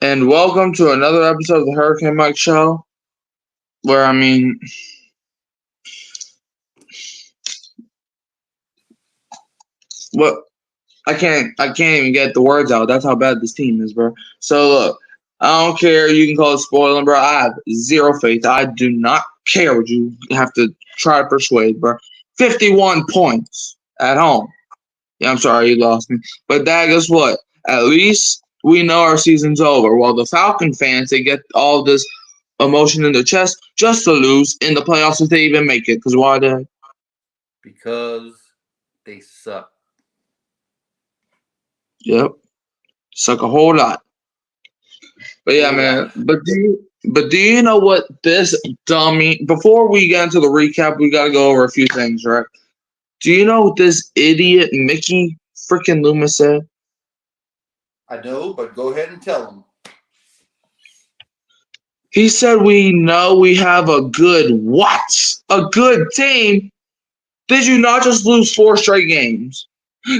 And welcome to another episode of the Hurricane Mike Show, where what I can't even get the words out. That's how bad this team is, bro. So look, I don't care. You can call it spoiling, bro. I have zero faith. I do not care what you have to try to persuade, bro. 51 points at home. Yeah, I'm sorry you lost me, but Dad, guess what? At least we know our season's over. While the Falcon fans, they get all this emotion in their chest just to lose in the playoffs if they even make it. Because why, Dad? Because they suck. Yep, suck a whole lot. But yeah, man. But do you know what this dummy? Before we get into the recap, we got to go over a few things, right? Do you know what this idiot Mickey freaking Loomis said? I know, but go ahead and tell them. He said we know we have a good what? A good team? Did you not just lose 4 straight games?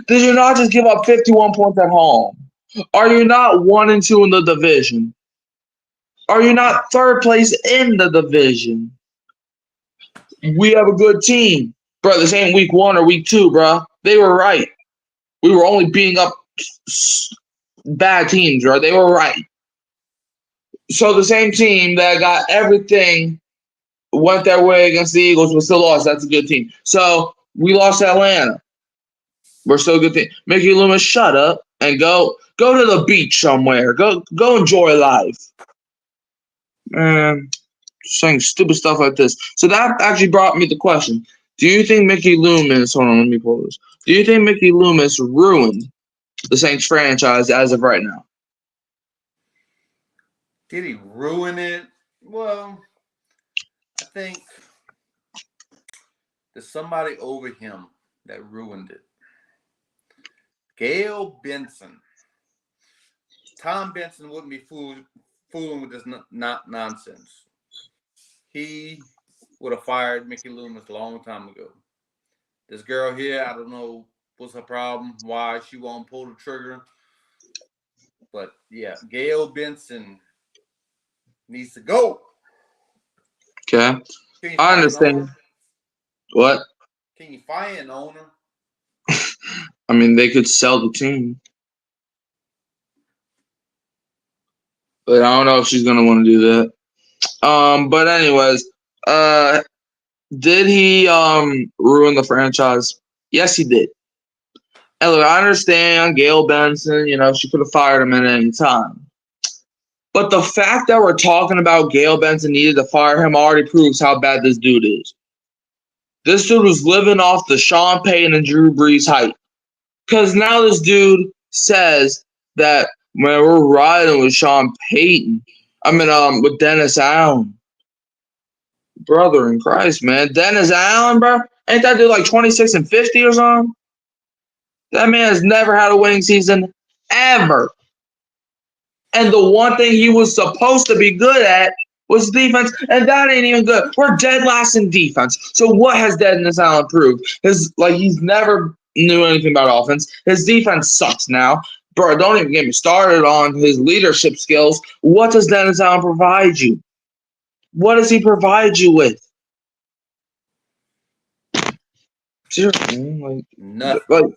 Did you not just give up 51 points at home? Are you not 1-2 in the division? Are you not third place in the division? We have a good team. Bro, this ain't week 1 or week 2, bro. They were right. We were only beating up bad teams, bro. They were right. So the same team that got everything went their way against the Eagles, but still lost. That's a good team. So we lost to Atlanta. We're still a good team. Mickey Loomis, shut up and go to the beach somewhere. Go enjoy life. Man, saying stupid stuff like this. So that actually brought me the question. Do you think Mickey Loomis, hold on, let me pull this. Do you think Mickey Loomis ruined the Saints franchise as of right now? Did he ruin it? Well, I think there's somebody over him that ruined it. Gail Benson. Tom Benson wouldn't be fooling with this nonsense. He would have fired Mickey Loomis a long time ago. This girl here, I don't know what's her problem, why she won't pull the trigger. But yeah, Gail Benson needs to go. Okay. I understand. What? Can you fire an owner? I mean, they could sell the team. But I don't know if she's going to want to do that. But anyways, did he ruin the franchise? Yes, he did. And look, I understand Gail Benson, she could have fired him at any time. But the fact that we're talking about Gail Benson needed to fire him already proves how bad this dude is. This dude was living off the Sean Payton and Drew Brees hype. Because now this dude says that when we're riding with Sean Payton, with Dennis Allen. Brother in Christ, man. Dennis Allen, bro. Ain't that dude like 26 and 50 or something? That man has never had a winning season ever. And the one thing he was supposed to be good at was defense, and that ain't even good. We're dead last in defense. So what has Dennis Allen proved? He's never knew anything about offense. His defense sucks now. Bro, don't even get me started on his leadership skills. What does Dennis Allen provide you? What does he provide you with? Seriously, nothing.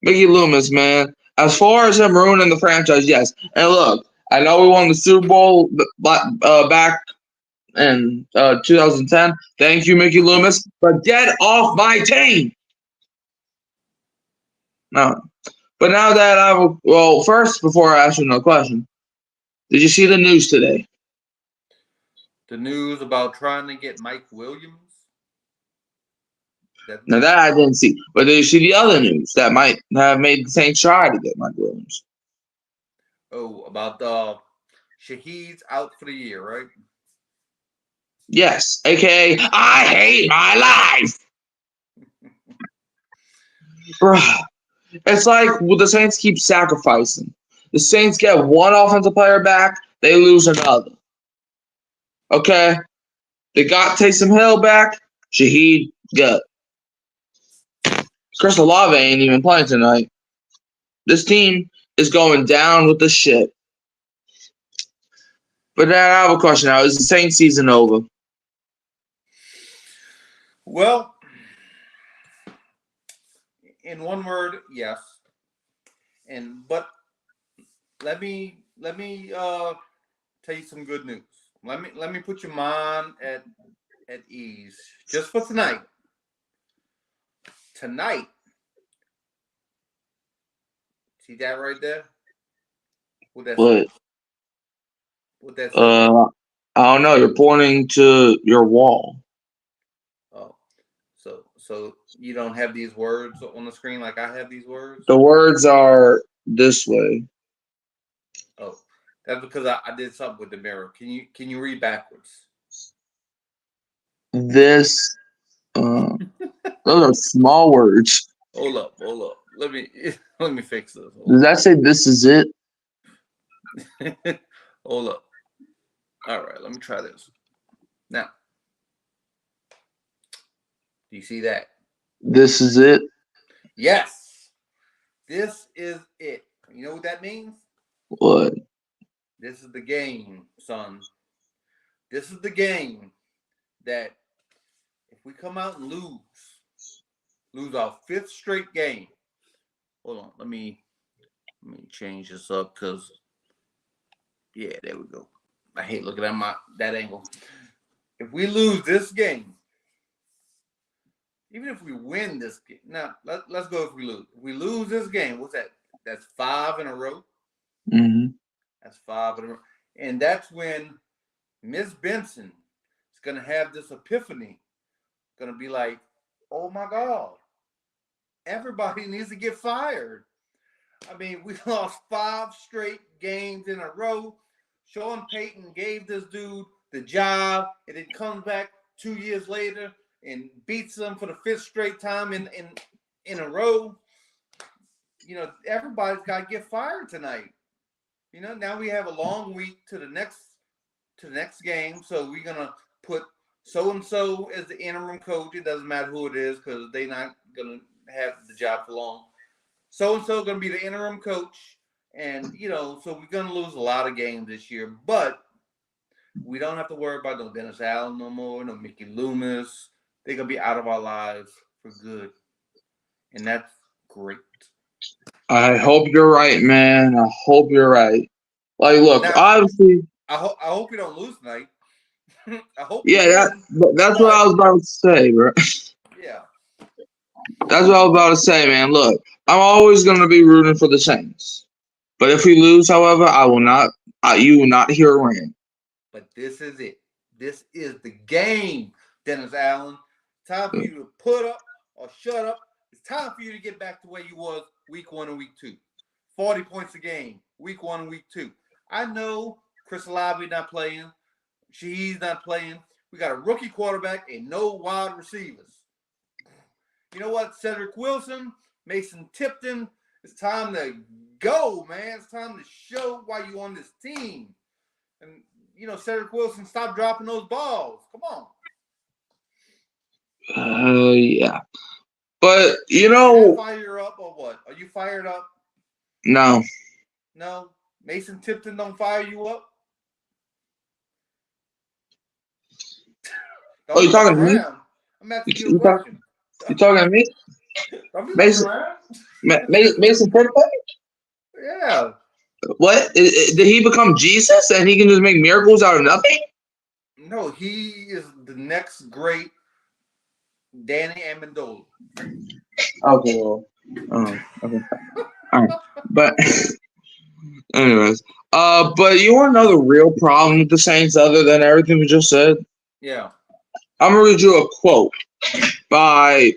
Mickey Loomis, man. As far as him ruining the franchise, yes. And look, I know we won the Super Bowl back in 2010. Thank you, Mickey Loomis. But get off my team. No. But now that first, before I ask you another question, did you see the news today? The news about trying to get Mike Williams? Now that I didn't see. But did you see the other news that might have made the Saints try to get Mike Williams? Oh, about Shahid's out for the year, right? Yes, aka I hate my life. Bruh. It's like the Saints keep sacrificing. The Saints get one offensive player back, they lose another. Okay? They got Taysom Hill back, Shaheed good. Chris Olave ain't even playing tonight. This team is going down with the ship. But then I have a question now. Is the Saints season over? Well, in one word, yes. But let me tell you some good news. Let me put your mind at ease just for tonight. Tonight, see that right there? What that What? say? What that say? Uh, I don't know. You're pointing to your wall. Oh, so you don't have these words on the screen like I have these words? The words are this way. Oh, that's because I did something with the mirror. Can you read backwards? This. Uh, those are small words. Hold up. Let me let me fix this. Does that say this is it? Hold up. All right, let me try this. Now, do you see that? This is it? Yes. This is it. You know what that means? What? This is the game, son. This is the game that if we come out and lose our fifth straight game. Hold on, let me change this up because yeah, there we go. I hate looking at that angle. If we lose this game, even if we win this game, now let's go if we lose. If we lose this game, what's that? That's 5 in a row. Mm-hmm. That's 5 in a row. And that's when Miss Benson is going to have this epiphany. Going to be like, oh my God, everybody needs to get fired. I mean, we lost 5 straight games in a row. Sean Payton gave this dude the job, and it comes back 2 years later and beats them for the fifth straight time in a row. Everybody's got to get fired tonight. Now we have a long week to the next game, so we're gonna put so and so as the interim coach. It doesn't matter who it is because they're not gonna have the job for long. So and so gonna be the interim coach, and so we're gonna lose a lot of games this year, but we don't have to worry about no Dennis Allen no more, no Mickey Loomis. They're gonna be out of our lives for good, and that's great. I hope you're right, man. I hope you're right. Like, look, Now, obviously, I hope we don't lose tonight. I hope we yeah, win, that's what but I was about to say, bro. yeah. That's what I was about to say, man. Look, I'm always gonna be rooting for the Saints, but if we lose, however, I will not. You will not hear a rant. But this is it. This is the game, Dennis Allen. Time for you to put up or shut up. It's time for you to get back to where you was week 1 and week 2. 40 points a game, week 1 and week 2. I know Chris Olave not playing. She's not playing. We got a rookie quarterback and no wide receivers. You know what? Cedric Wilson, Mason Tipton, it's time to go, man. It's time to show why you on this team. And Cedric Wilson, stop dropping those balls. Come on. Yeah, but Did that fire you up or what? Are you fired up? no. No. Mason Tipton don't fire you up? Oh, Don't be you looking talking to me? around. I'm asking you a You talk? question. You talking to me? Don't be looking Mason around. Mason Purple? Yeah. What did he become Jesus and he can just make miracles out of nothing? No, he is the next great Danny Amendola. Okay, well, okay, all right, but anyways, but you want to know the real problem with the Saints, other than everything we just said? Yeah. I'm gonna read you a quote by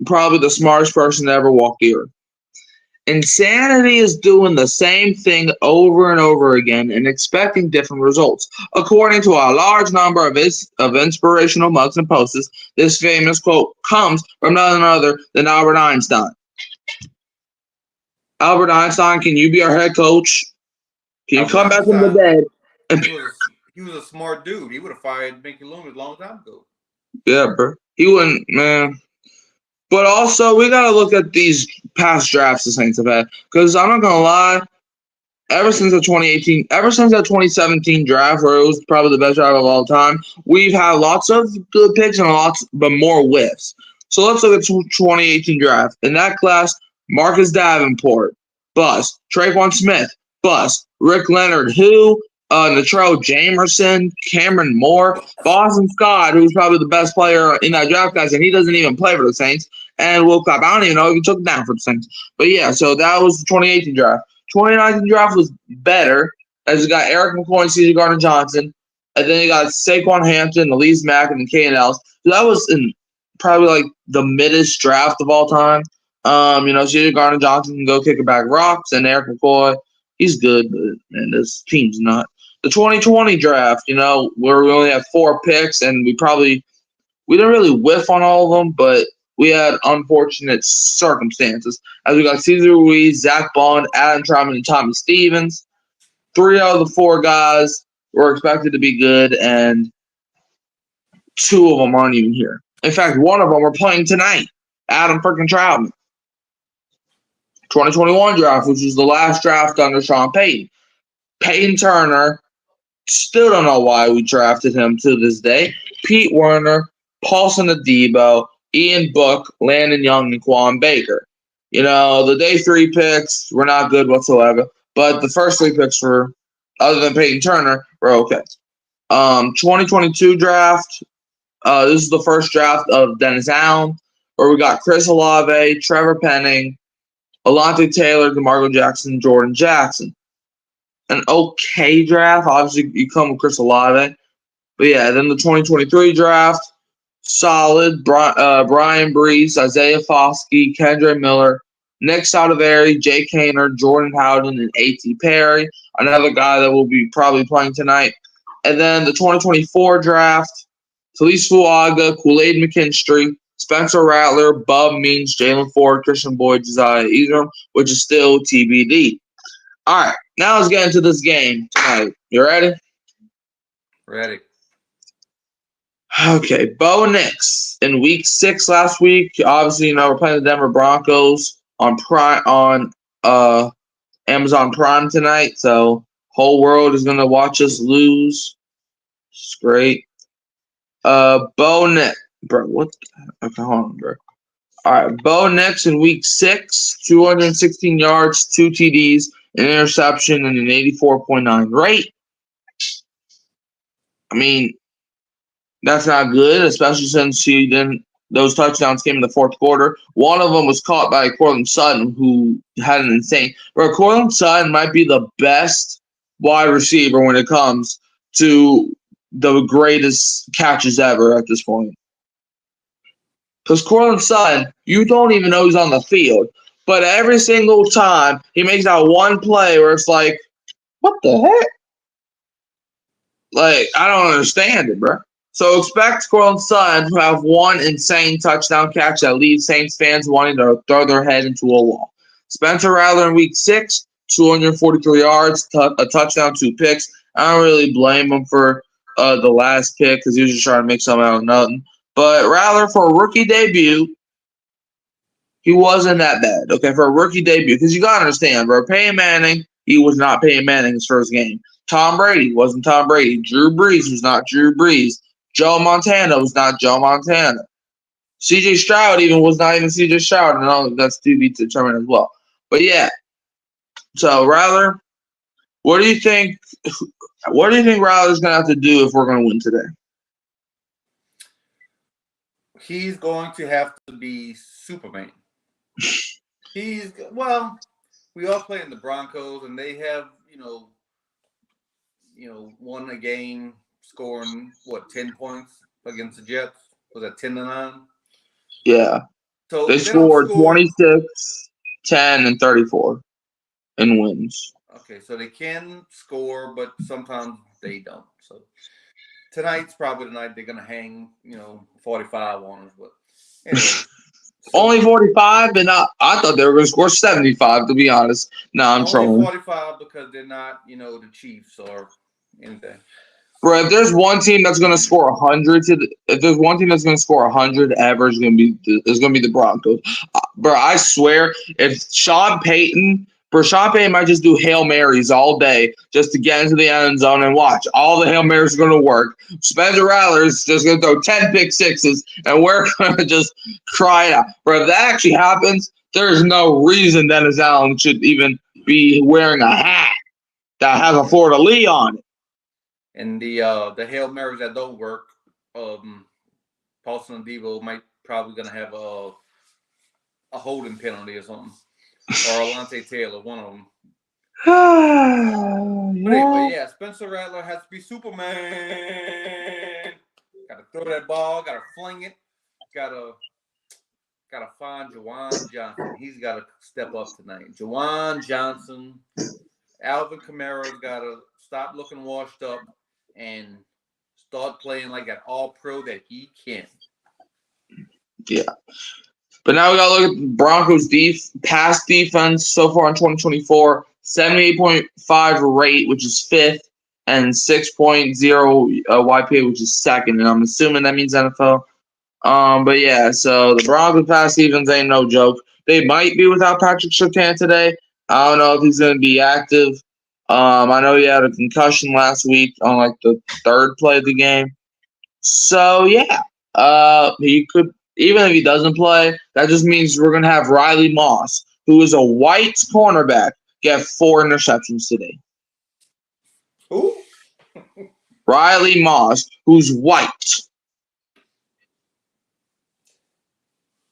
probably the smartest person to ever walk the earth. Insanity is doing the same thing over and over again and expecting different results. According to a large number of inspirational mugs and posters, this famous quote comes from none other than Albert Einstein. Albert Einstein, can you be our head coach? Can you Albert come back from the Einstein, dead? he was a smart dude. He would have fired Mickey Loomis a long time ago. Yeah, bro. He wouldn't, man. But also, we got to look at these past drafts the Saints have had. Because I'm not going to lie, ever since that 2017 draft, where it was probably the best draft of all time, we've had lots of good picks and but more whiffs. So let's look at 2018 draft. In that class, Marcus Davenport, bust. Traquan Smith, bust. Rick Leonard, who? Natrell Jamerson, Cameron Moore, Boston Scott, who's probably the best player in that draft class, and he doesn't even play for the Saints, and Will Clapp. I don't even know if he took down for the Saints. But yeah, so that was the 2018 draft. 2019 draft was better, as you got Eric McCoy and C.J. Gardner-Johnson, and then you got Saquon Hampton, Elise Mack, and the K&Ls. So that was in probably like the middest draft of all time. C.J. Gardner-Johnson can go kick it back rocks, and Eric McCoy, he's good, but man, this team's not. The 2020 draft, where we only have 4 picks, and we didn't really whiff on all of them, but we had unfortunate circumstances. As we got Cesar Ruiz, Zach Bond, Adam Troutman, and Tommy Stevens. 3 out of the 4 guys were expected to be good, and 2 of them aren't even here. In fact, 1 of them we're playing tonight, Adam freaking Troutman. 2021 draft, which was the last draft under Sean Payton. Peyton Turner, still don't know why we drafted him to this day. Pete Werner, Paulson Adebo, Ian Book, Landon Young, and Quan Baker. The day 3 picks were not good whatsoever, but the first 3 picks were, other than Peyton Turner, were okay. 2022 draft, this is the first draft of Dennis Allen, where we got Chris Olave, Trevor Penning, Alontae Taylor, DeMarco Jackson, Jordan Jackson. An okay draft. Obviously, you come with Chris Olave. But yeah, then the 2023 draft, solid. Brian Brees, Isaiah Foskey, Kendre Miller, Nick Sotovari, Jay Kaner, Jordan Howden, and A.T. Perry, another guy that will be probably playing tonight. And then the 2024 draft, Talise Fuaga, Kool-Aid McKinstry, Spencer Rattler, Bub Means, Jalen Ford, Christian Boyd, Josiah Ingram, which is still TBD. All right, now let's get into this game tonight. You ready? Ready. Okay, Bo Nix in week 6 last week. Obviously, we're playing the Denver Broncos on Amazon Prime tonight. So whole world is gonna watch us lose. It's great. Bo Nix, bro. What? Okay, hold on, bro. All right, Bo Nix in week 6, 216 yards, 2 TDs, an interception, and an 84.9 rate. I mean, that's not good, especially since those touchdowns came in the 4th quarter. One of them was caught by Courtland Sutton, who had an insane. Bro, Courtland Sutton might be the best wide receiver when it comes to the greatest catches ever at this point. Because Courtland Sutton, you don't even know he's on the field. But every single time, he makes that one play where it's like, what the heck? Like, I don't understand it, bro. So expect Courtland Sutton to have one insane touchdown catch that leaves Saints fans wanting to throw their head into a wall. Spencer Rattler in week 6, 243 yards, a touchdown, 2 picks. I don't really blame him for the last pick because he was just trying to make something out of nothing. But Rattler, for a rookie debut, he wasn't that bad, okay, for a rookie debut. Because you got to understand, bro, Peyton Manning, he was not Peyton Manning his first game. Tom Brady wasn't Tom Brady. Drew Brees was not Drew Brees. Joe Montana was not Joe Montana. C.J. Stroud was not even C.J. Stroud, and that's to be determined as well. But yeah, so Rattler, what do you think? What do you think Rattler's gonna have to do if we're gonna win today? He's going to have to be Superman. We all play in the Broncos, and they have won a game scoring 10 points against the Jets. Was that 10-9? Yeah. So they scored 26 10, and 34 in wins. Okay, so they can score, but sometimes they don't. So tonight's probably the night they're gonna hang, 45 on us. But anyway, Only so 45, and I thought they were going to score 75, to be honest. No, I'm only trolling. 45 because they're not, the Chiefs or anything. Bro, if there's one team that's going to score 100, if there's one team that's going to score 100 ever, it's going to be the Broncos. Bro, I swear, if Sean Payton might just do Hail Marys all day just to get into the end zone and watch. All the Hail Marys are going to work. Spencer Rattler's just going to throw 10 pick sixes, and we're going to just cry it out. Bro, if that actually happens, there's no reason Dennis Allen should even be wearing a hat that has a Florida Lee on it. And the Hail Marys that don't work, Paulson and Debo might probably gonna have a holding penalty or something, or Alontae Taylor, one of them. But anyway, yeah, Spencer Rattler has to be Superman. Got to throw that ball, got to fling it, got to find Juwan Johnson. He's got to step up tonight. Juwan Johnson, Alvin Kamara's got to stop looking washed up and start playing like an all-pro that he can. Yeah. But now we got to look at the Broncos' pass defense so far in 2024. 78.5 rate, which is fifth, and 6.0 YPA, which is second. And I'm assuming that means NFL. But yeah, so the Broncos' pass defense ain't no joke. They might be without Patrick Surtain today. I don't know if he's going to be active. I know he had a concussion last week on like the third play of the game. So yeah, he could, even if he doesn't play, that just means we're gonna have Riley Moss, who is a White's cornerback, get 4 interceptions today. Who? Riley Moss, who's white.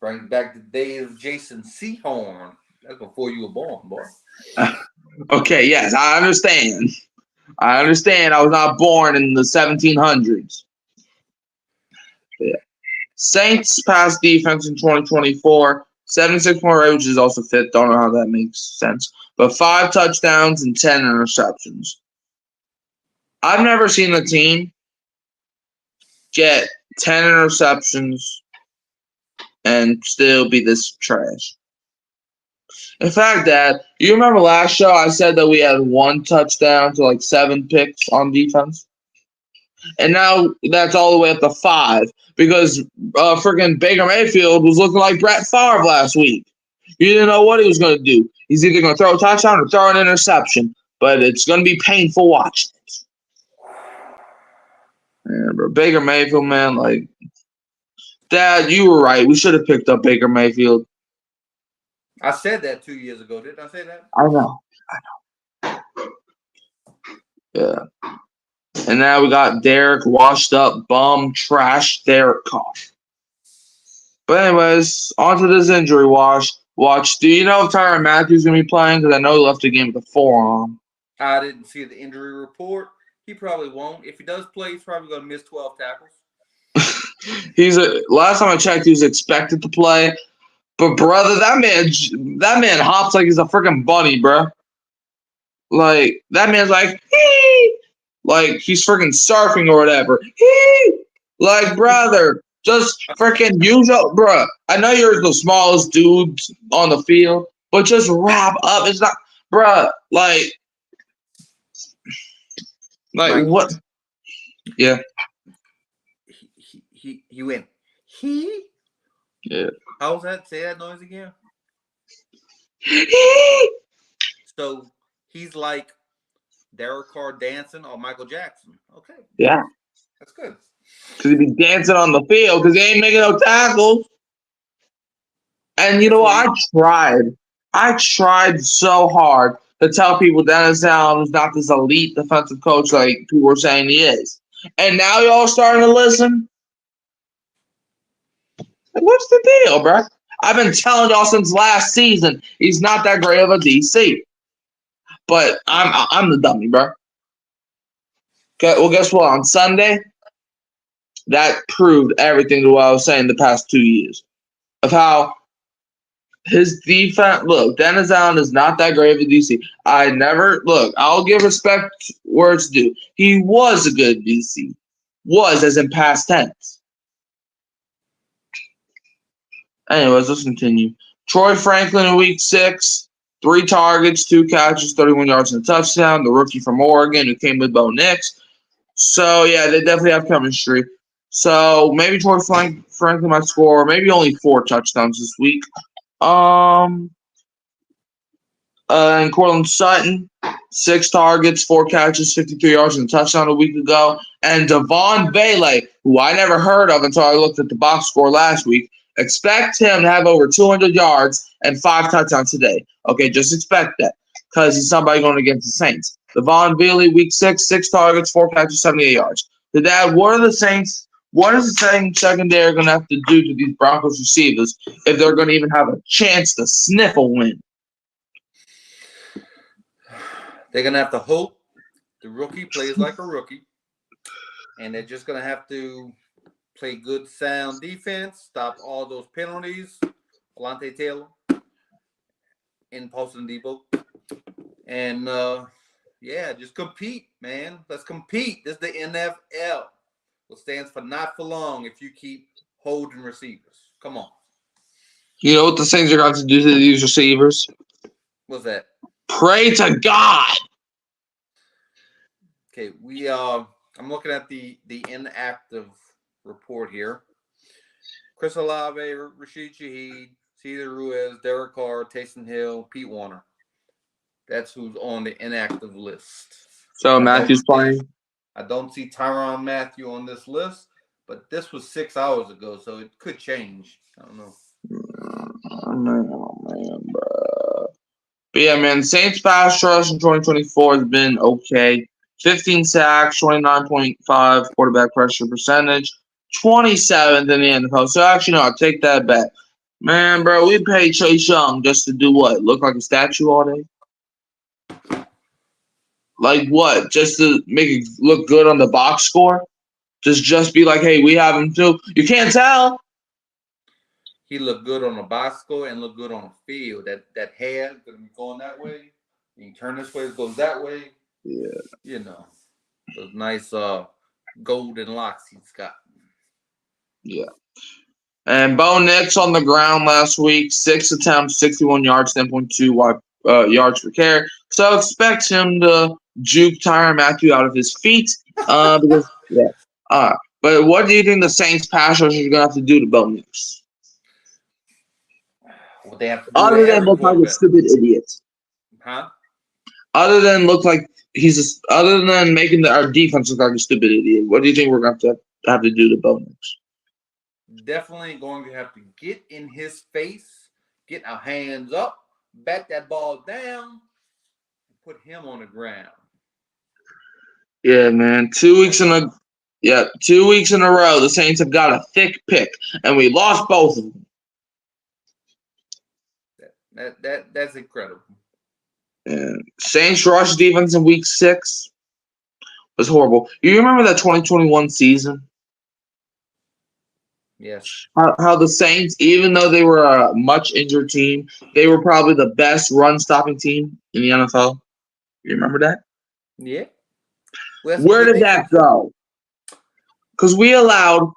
Bring back the days of Jason Sehorn. That's before you were born, boy. Okay, yes, I understand. I was not born in the 1700s. Yeah. Saints pass defense in 2024, 76-point rate, which is also fifth. Don't know how that makes sense. But 5 touchdowns and 10 interceptions. I've never seen a team get 10 interceptions and still be this trash. In fact, Dad, you remember last show I said that we had 1 touchdown to like 7 picks on defense? And now that's all the way up to 5 because freaking Baker Mayfield was looking like Brett Favre last week. You didn't know what he was going to do. He's either going to throw a touchdown or throw an interception, but it's going to be painful watching it. Yeah, bro, Baker Mayfield, man, like, Dad, you were right. We should have picked up Baker Mayfield. I said that 2 years ago. Didn't I say that? I know. Yeah. And now we got Derek, washed up, bum, trash, Derek Carr. But anyways, on to this injury watch. Do you know if Tyrann Mathieu is going to be playing? Because I know he left the game with a forearm. I didn't see the injury report. He probably won't. If he does play, he's probably going to miss 12 tackles. Last time I checked, he was expected to play. But brother, that man hops like he's a freaking bunny, bro. Like that man's like, hee! Like he's freaking surfing or whatever. Hee! Like brother, just freaking use up, bro. I know you're the smallest dude on the field, but just wrap up. It's not, bro. Like what? Yeah. He went. He. Yeah. How's that? Say that noise again. So he's like Derek Carr dancing or Michael Jackson. Okay. Yeah. That's good. Because he'd be dancing on the field because he ain't making no tackles. And you know what? I tried so hard to tell people Dennis Allen is not this elite defensive coach like people were saying he is. And now y'all starting to listen? What's the deal, bro? I've been telling y'all since last season he's not that great of a DC. But I'm the dummy, bro. Okay, well, guess what? On Sunday, that proved everything to what I was saying the past 2 years of how his defense. Look, Dennis Allen is not that great of a DC. I'll give respect where it's due. He was a good DC. Was as in past tense. Anyways, let's continue. Troy Franklin in week 6, 3 targets, 2 catches, 31 yards and a touchdown. The rookie from Oregon who came with Bo Nix. So, yeah, they definitely have chemistry. So, maybe Troy Franklin might score maybe only 4 touchdowns this week. And Cortland Sutton, 6 targets, 4 catches, 53 yards and a touchdown a week ago. And Devon Bailey, who I never heard of until I looked at the box score last week, expect him to have over 200 yards and 5 touchdowns today. Okay, just expect that because he's somebody going against the Saints. Devon Bailey, week 6, 6 targets, 4 catches, 78 yards. To that, what is the Saints secondary going to have to do to these Broncos receivers if they're going to even have a chance to sniff a win? They're going to have to hope the rookie plays like a rookie. And they're just going to have to play good, sound defense, stop all those penalties, Alante Taylor, and Paulson Debo. And, just compete, man. Let's compete. This is the NFL. It stands for not for long if you keep holding receivers. Come on. You know what the Saints are going to do to these receivers? What's that? Pray to God. Okay, I'm looking at the inactive report here. Chris Olave, Rashid Shaheed, Cesar Ruiz, Derek Carr, Taysom Hill, Pete Warner. That's who's on the inactive list. So Matthew's playing? I don't see Tyrann Mathieu on this list, but this was 6 hours ago, so it could change. I don't know. Oh, man, bro. But yeah, man, Saints pass rush in 2024 has been okay. 15 sacks, 29.5 quarterback pressure percentage, 27th in the NFL. So actually, no, I'll take that back. Man, bro, we paid Chase Young just to do what? Look like a statue all day? Like what? Just to make it look good on the box score? Just be like, hey, we have him too. You can't tell. He looked good on the box score and looked good on the field. That hair is going to be going that way. You can turn this way, it goes that way. Yeah. You know, those nice golden locks he's got. Yeah. And Bo Nix on the ground last week, 6 attempts, 61 yards, 10.2 yards per carry. So expect him to juke Tyrann Mathieu out of his feet. But what do you think the Saints pass rushers are going to have to do to Bo Nix? What they have to do other than look like a stupid idiot. Huh? Other than making our defense look like a stupid idiot, what do you think we're going to have to do to Bo Nix? Definitely going to have to get in his face, get our hands up, bat that ball down, and put him on the ground. Yeah, man. 2 weeks in a row, the Saints have got a thick pick, and we lost both of them. That's incredible. And Saints rush defense in week 6 was horrible. You remember that 2021 season? Yes. How the Saints, even though they were a much injured team, they were probably the best run-stopping team in the NFL. You remember that? Yeah. Where did that go? Because we allowed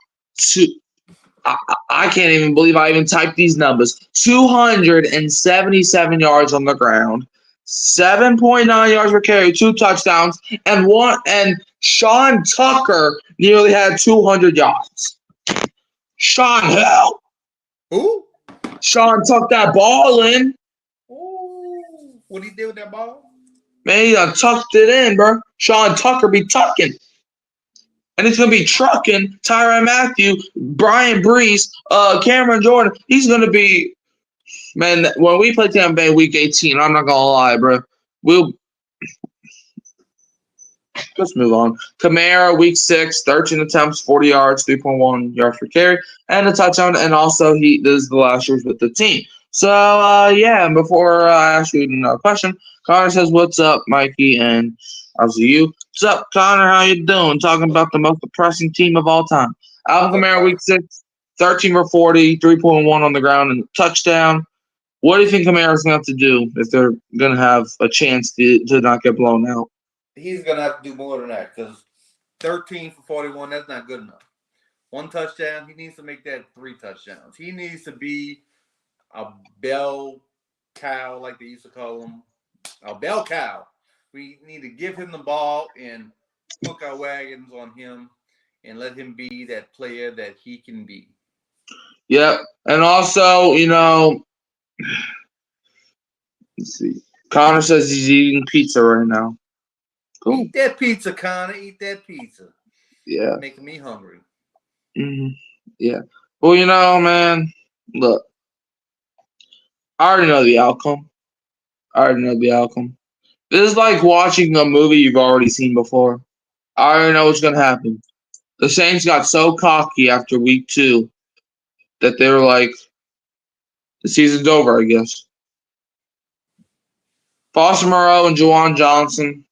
I can't even believe I even typed these numbers. 277 yards on the ground, 7.9 yards per carry, 2 touchdowns, and Sean Tucker nearly had 200 yards. Sean Hill. Who? Sean tucked that ball in. Ooh, what he did with that ball? Man, he done tucked it in, bro. Sean Tucker be tucking. And it's going to be trucking Tyrann Mathieu, Brian Brees, Cameron Jordan. He's going to be, man, when we play Tampa Bay week 18, I'm not going to lie, bro. Let's move on. Kamara, week 6, 13 attempts, 40 yards, 3.1 yards per carry, and a touchdown. And also, this is the last year's with the team. So, and before I ask you another question, Connor says, what's up, Mikey? And obviously you. What's up, Connor? How you doing? Talking about the most depressing team of all time. Alvin Kamara, week 6, 13 for 40, 3.1 on the ground, and a touchdown. What do you think Kamara's going to have to do if they're going to have a chance to not get blown out? He's gonna have to do more than that because 13 for 41, that's not good enough. One touchdown, he needs to make that 3 touchdowns. He needs to be a bell cow, like they used to call him, a bell cow. We need to give him the ball and hook our wagons on him and let him be that player that he can be. Yep. And also, let's see. Connor says he's eating pizza right now. Cool. Eat that pizza, Connor. Eat that pizza. Yeah. Making me hungry. Mm-hmm. Yeah. Well, man, look, I already know the outcome. This is like watching a movie you've already seen before. I already know what's going to happen. The Saints got so cocky after week 2 that they were like, the season's over, I guess. Foster Moreau and Juwan Johnson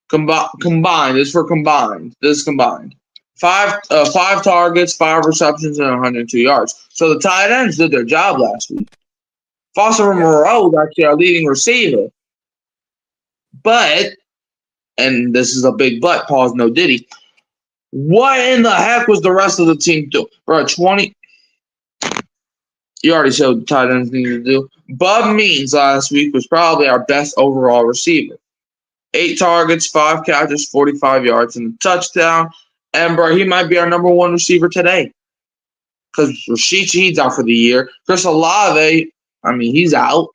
combined. This for combined. This is combined. Five targets, 5 receptions, and 102 yards. So the tight ends did their job last week. Foster Moreau was actually our leading receiver. But, and this is a big but, pause, no diddy. What in the heck was the rest of the team doing? Bro, 20. You already showed the tight ends needed to do. Bub Means last week was probably our best overall receiver. 8 targets, 5 catches, 45 yards, and a touchdown. And, bro, he might be our number 1 receiver today. Because Rashid Shaheed's out for the year. Chris Olave, he's out.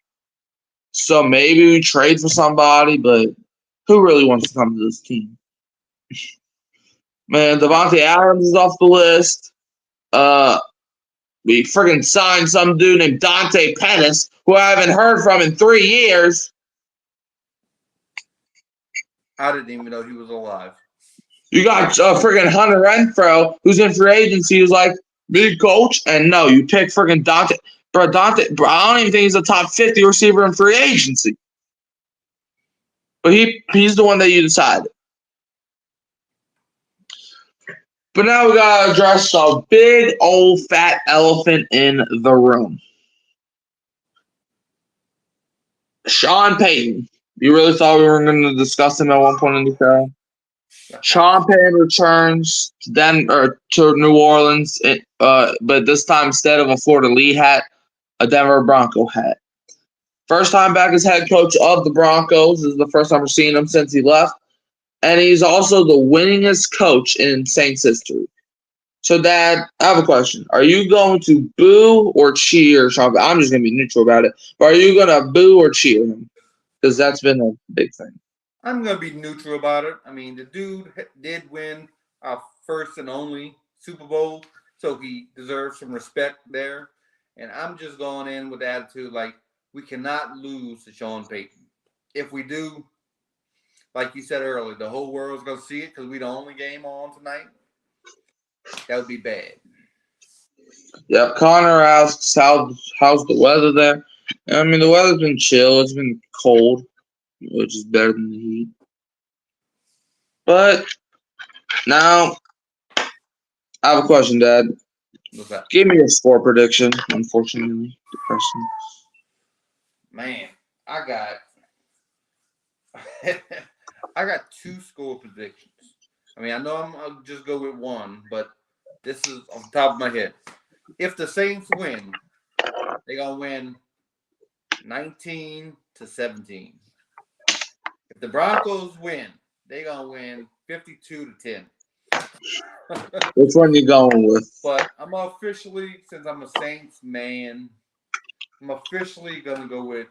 So maybe we trade for somebody, but who really wants to come to this team? Man, Devontae Adams is off the list. We friggin' signed some dude named Dante Pettis, who I haven't heard from in 3 years. I didn't even know he was alive. You got friggin' Hunter Renfro, who's in free agency, who's like, big coach. And no, you pick friggin' Dante. Bro, I don't even think he's a top 50 receiver in free agency. But he's the one that you decided. But now we got to address a big old fat elephant in the room. Sean Payton. You really thought we were going to discuss him at one point in the show? Sean Payton returns to New Orleans, but this time instead of a Florida Lee hat, a Denver Bronco hat. First time back as head coach of the Broncos. This is the first time we're seeing him since he left. And he's also the winningest coach in Saints history. So, Dad, I have a question. Are you going to boo or cheer Sean Payton? I'm just going to be neutral about it. But are you going to boo or cheer him? Because that's been a big thing. I'm going to be neutral about it. The dude did win our first and only Super Bowl, so he deserves some respect there. And I'm just going in with the attitude like we cannot lose to Sean Payton. If we do, like you said earlier, the whole world's going to see it because we're the only game on tonight. That would be bad. Yeah, Connor asks, how's the weather there? The weather's been chill. It's been cold, which is better than the heat. But now, I have a question, Dad. What's that? Give me your score prediction, unfortunately. Depressing. Man, I got 2 score predictions. I know I'll just go with one, but this is off the top of my head. If the Saints win, they're going to win 19-17. If the Broncos win, they're going to win 52-10. Which one you going with? But I'm officially, since I'm a Saints man, I'm officially going to go with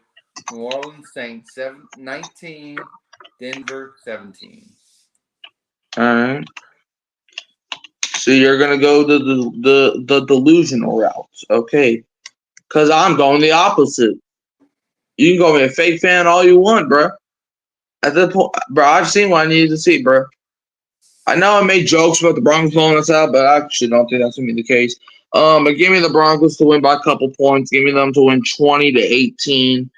New Orleans Saints 19, Denver 17. All right. So you're gonna go the delusional route, okay? Cause I'm going the opposite. You can go be a fake fan all you want, bro. At this point, bro, I've seen what I needed to see, bro. I know I made jokes about the Broncos blowing us out, but I actually don't think that's gonna be the case. But give me the Broncos to win by a couple points. Give me them to win 20-18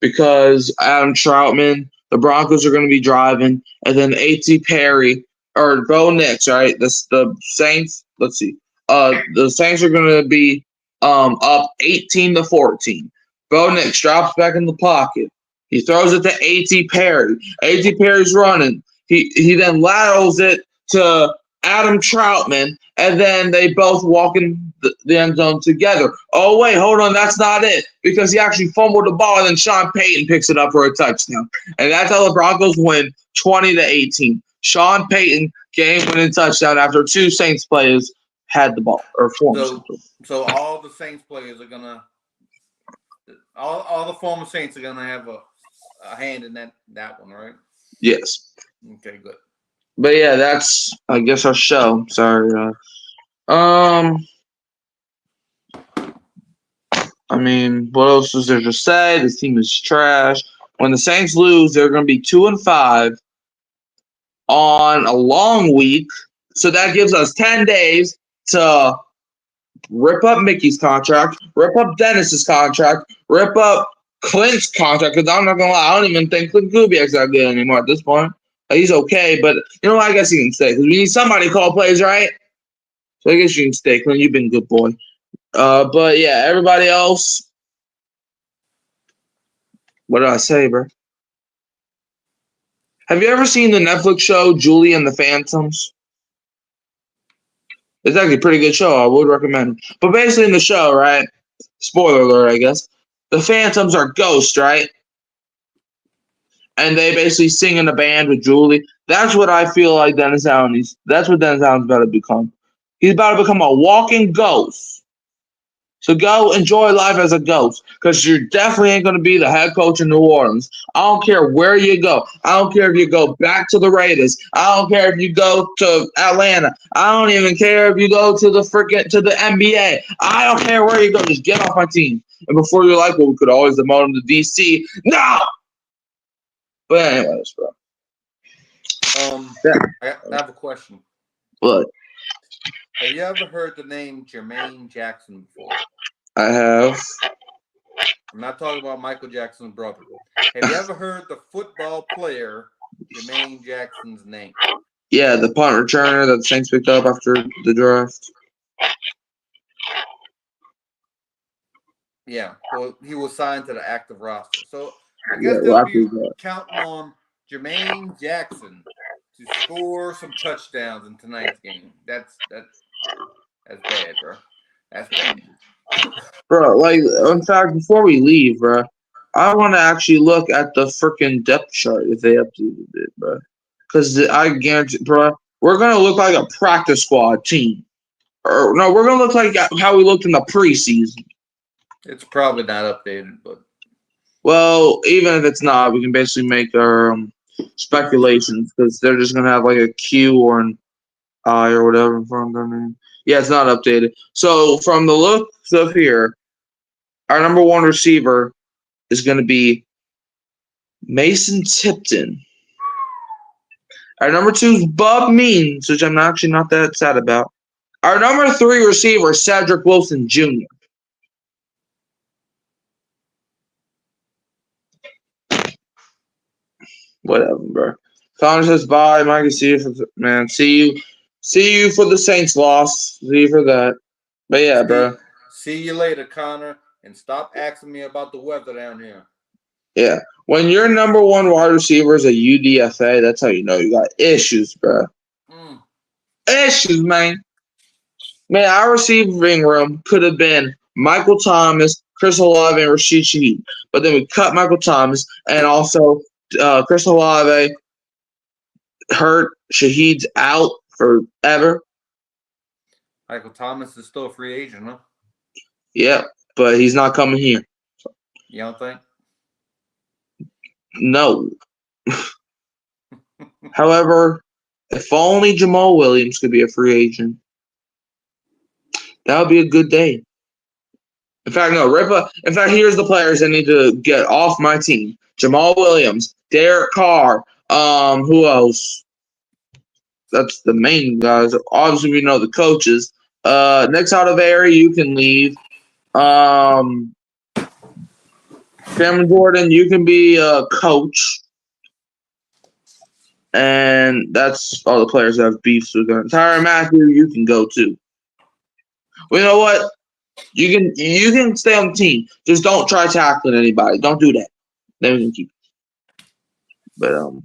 because Adam Troutman, the Broncos are gonna be driving, and then A.T. Perry or Bo Nix, right? The Saints. Let's see. The Saints are gonna be up 18-14. Bo Nix drops back in the pocket. He throws it to A.T. Perry. A.T. Perry's running. He then laterals it to Adam Troutman, and then they both walk in the end zone together. Oh, wait, hold on. That's not it, because he actually fumbled the ball, and then Sean Payton picks it up for a touchdown. And that's how the Broncos win 20-18. Sean Payton game-winning touchdown after two Saints players had the ball, or former Saints players. So all the Saints players are gonna, all the former Saints are gonna have a hand in that one, right? Yes. Okay, good. But yeah, that's I guess our show. Sorry. I mean, what else is there to say? This team is trash. When the Saints lose, they're going to be 2-5 on a long week. So that gives us 10 days to rip up Mickey's contract, rip up Dennis's contract, rip up Clint's contract. Because I'm not going to lie, I don't even think Clint Kubiak's that good anymore at this point. He's okay, but you know what? I guess he can stay. Because we need somebody to call plays, right? So I guess you can stay, Clint. You've been a good boy. But yeah, everybody else. What did I say, bro? Have you ever seen the Netflix show Julie and the Phantoms? It's actually a pretty good show. I would recommend it. But basically in the show, right? Spoiler alert, I guess. The Phantoms are ghosts, right? And they basically sing in a band with Julie. That's what I feel like Dennis Allen is. That's what Dennis Allen's about to become. He's about to become a walking ghost. So go enjoy life as a ghost, because you definitely ain't going to be the head coach in New Orleans. I don't care where you go. I don't care if you go back to the Raiders. I don't care if you go to Atlanta. I don't even care if you go to the NBA. I don't care where you go. Just get off my team. And before you're like, well, we could always demote him to DC. No! But anyways, bro. I have a question. What? Have you ever heard the name Jermaine Jackson before? I have. I'm not talking about Michael Jackson's brother. Have you ever heard the football player Jermaine Jackson's name? Yeah, the punt returner that the Saints picked up after the draft. Yeah, well, he was signed to the active roster. So I guess they'll be counting on Jermaine Jackson to score some touchdowns in tonight's game. That's bad, bro. That's bad. Bro, like, in fact, before we leave, bro, I want to actually look at the freaking depth chart if they updated it, bro. Because I guarantee, bro, we're going to look like a practice squad team. Or, no, we're going to look like how we looked in the preseason. It's probably not updated, but. Well, even if it's not, we can basically make our speculations, because they're just going to have like a Q or an I or whatever in front of their name. Yeah, it's not updated. So from the looks of here, our number one receiver is going to be Mason Tipton. Our number two is Bub Means, which I'm actually not that sad about. Our number three receiver, Cedric Wilson Jr. Whatever, bro. Connor says bye. Mikey, see you man. See you for the Saints loss. See you for that. But yeah, bro. See you later, Connor. And stop asking me about the weather down here. Yeah. When your number one wide receiver is a UDFA, that's how you know you got issues, bro. Issues, man. Man, our receiving room could have been Michael Thomas, Chris Olave, and Rashid Shaheed. But then we cut Michael Thomas, and also Chris Olave hurt. Shaheed's out forever. Michael Thomas is still a free agent, huh? Yeah, but he's not coming here. You don't think? No. However, if only Jamal Williams could be a free agent, that would be a good day. In fact, no, in fact, here's the players that need to get off my team. Jamal Williams, Derek Carr, who else? That's the main guys. Obviously, we know the coaches. Next out of area, you can leave. Cameron Jordan, you can be a coach. And that's all the players that have beefs with them. Tyrann Mathieu, you can go too. Well, you know what? You can stay on the team. Just don't try tackling anybody. Don't do that. Then we can keep it.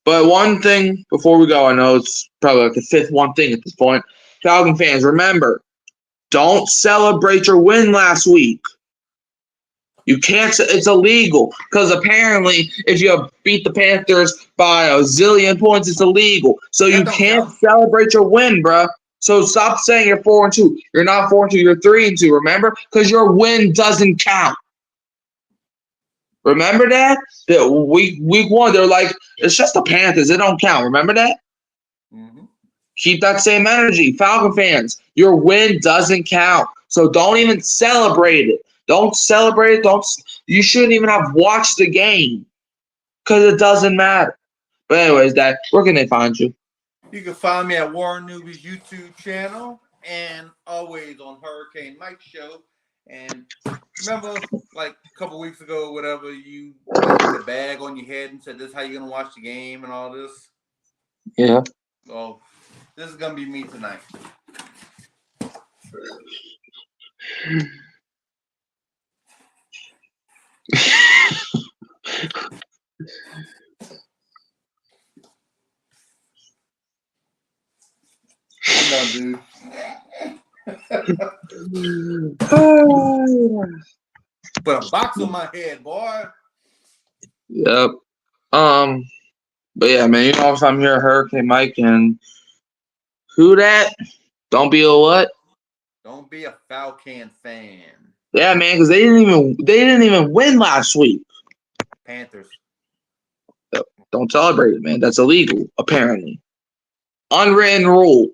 But one thing before we go, I know it's probably like the fifth one thing at this point. Falcon fans, remember, don't celebrate your win last week. You can't. It's illegal because apparently, if you beat the Panthers by a zillion points, it's illegal. So That you don't can't count. celebrate your win, bruh. So stop saying you're 4-2. You're not 4-2. You're 3-2. Remember, because your win doesn't count. Remember that? That week one, they're like, it's just the Panthers. It don't count. Remember that? Mm-hmm. Keep that same energy. Falcon fans, your win doesn't count. So don't even celebrate it. Don't celebrate it. You shouldn't even have watched the game because it doesn't matter. But anyways, Dad, where can they find you? You can find me at Warren Newby's YouTube channel and always on Hurricane Mike's show. And remember, like a couple weeks ago, whatever, you like put a bag on your head and said, "This is how you're gonna watch the game" and all this. Yeah. Well, this is gonna be me tonight. I'm done, dude. Put a box on my head, boy. Yep. But yeah, man, you know if I'm here, Hurricane Mike, and who that? Don't be a what? Don't be a Falcon fan. Yeah, man, because they didn't even win last week. Panthers. Don't celebrate it, man. That's illegal, apparently. Unwritten rule.